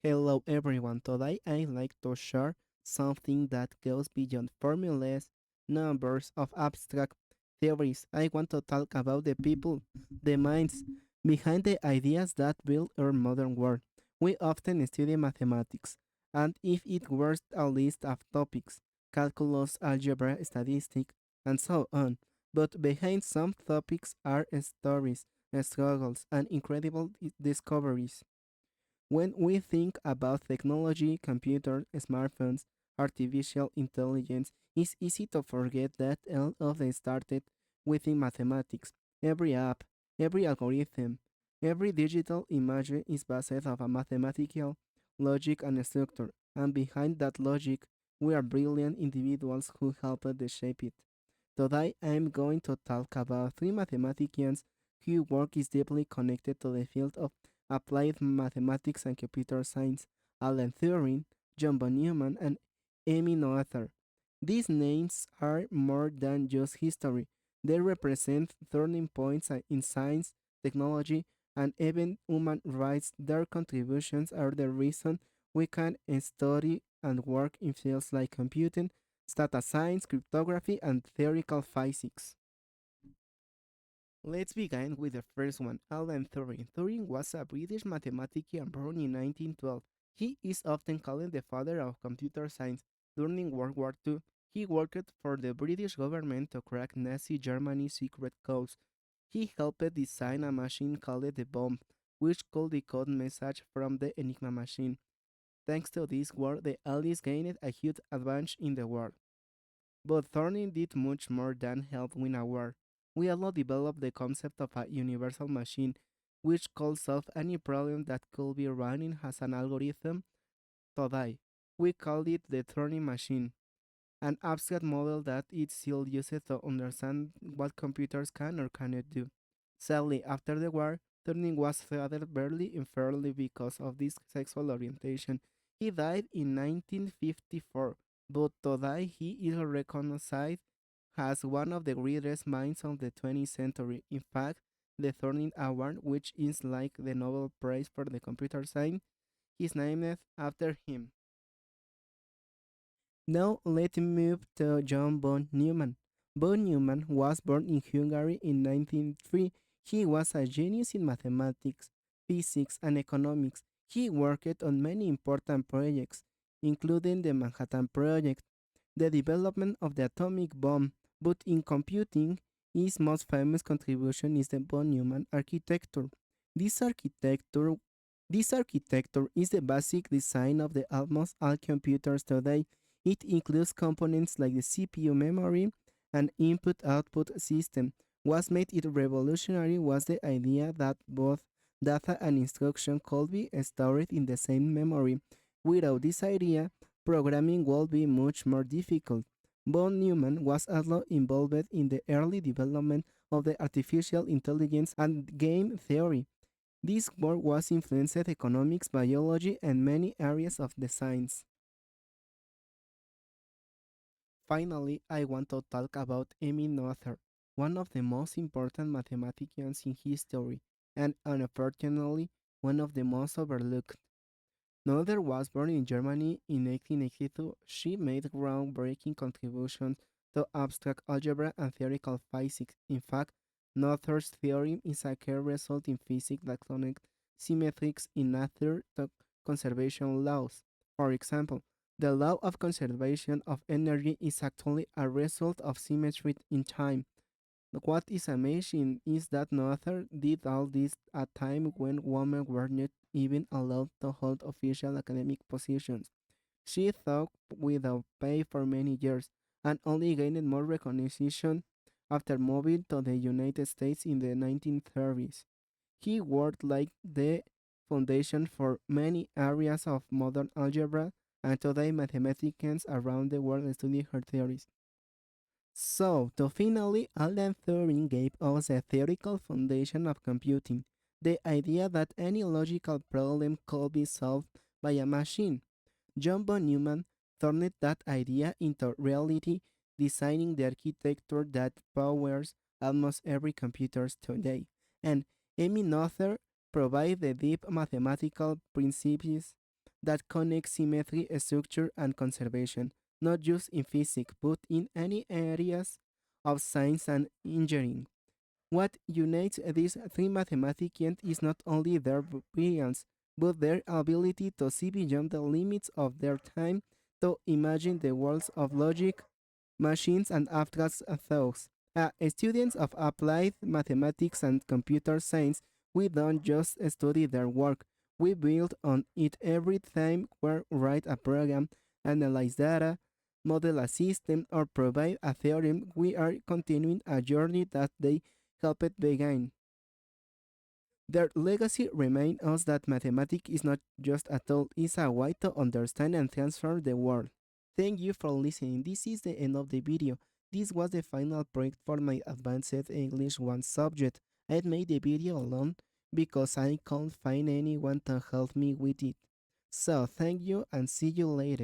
Hello everyone, today I'd like to share something that goes beyond formulas, numbers of abstract theories. I want to talk about the people, the minds behind the ideas that build our modern world. We often study mathematics, and if it were a list of topics, calculus, algebra, statistics, and so on, but behind some topics are stories, struggles, and incredible discoveries. When we think about technology, computers, smartphones, artificial intelligence, it's easy to forget that all of them started within mathematics. Every app, every algorithm, every digital image is based on a mathematical logic and structure, and behind that logic, we are brilliant individuals who helped to shape it. Today, I am going to talk about three mathematicians whose work is deeply connected to the field of applied mathematics and computer science: Alan Turing, John von Neumann, and Emmy Noether. These names are more than just history. They represent turning points in science, technology, and even human rights. Their contributions are the reason we can study and work in fields like computing, data science, cryptography, and theoretical physics. Let's begin with the first one, Alan Turing. Turing was a British mathematician born in 1912. He is often called the father of computer science. During World War II, he worked for the British government to crack Nazi Germany's secret codes. He helped design a machine called the bomb, which could decode messages from the Enigma machine. Thanks to this work, the Allies gained a huge advantage in the war. But Thorne did much more than help win a war. We also developed the concept of a universal machine, which could solve any problem that could be running as an algorithm today. We called it the Turing machine, an abstract model that is still used to understand what computers can or cannot do. Sadly, after the war, Turing was treated very unfairly because of this sexual orientation. He died in 1954, but today he is recognized as one of the greatest minds of the 20th century. In fact, the Turing Award, which is like the Nobel Prize for the computer science, is named after him. Now let's move to John von Neumann. Von Neumann was born in Hungary in 1903. He was a genius in mathematics, physics, and economics. He worked on many important projects, including the Manhattan Project, the development of the atomic bomb, but in computing, his most famous contribution is the von Neumann architecture. This architecture this architecture is the basic design of the almost all computers today. It includes components like the CPU memory and input-output system. What made it revolutionary was the idea that both data and instruction could be stored in the same memory. Without this idea, programming would be much more difficult. Von Neumann was also involved in the early development of the artificial intelligence and game theory. This work was influenced economics, biology, and many areas of the science. Finally, I want to talk about Emmy Noether, one of the most important mathematicians in history, and unfortunately, one of the most overlooked. Noether was born in Germany in 1882. She made groundbreaking contributions to abstract algebra and theoretical physics. In fact, Noether's theorem is a key result in physics that connects symmetries in nature to conservation laws. For example, the law of conservation of energy is actually a result of symmetry in time. What is amazing is that Noether did all this at a time when women were not even allowed to hold official academic positions. She taught without pay for many years and only gained more recognition after moving to the United States in the 1930s. He worked like the foundation for many areas of modern algebra, and today mathematicians around the world study her theories. So, to finally, Alan Turing gave us a theoretical foundation of computing, the idea that any logical problem could be solved by a machine. John von Neumann turned that idea into reality, designing the architecture that powers almost every computer today. And Emmy Noether provided the deep mathematical principles that connect symmetry, structure, and conservation, not just in physics, but in any areas of science and engineering. What unites these three mathematicians is not only their brilliance, but their ability to see beyond the limits of their time, to imagine the worlds of logic, machines, and abstract thoughts. As students of applied mathematics and computer science, we don't just study their work, we build on it every time we write a program, analyze data, model a system, or provide a theorem. We are continuing a journey that they helped begin. Their legacy reminds us that mathematics is not just a tool, it's a way to understand and transform the world. Thank you for listening. This is the end of the video. This was the final project for my Advanced English 1 subject. I made the video alone because I can't find anyone to help me with it. So, thank you and see you later.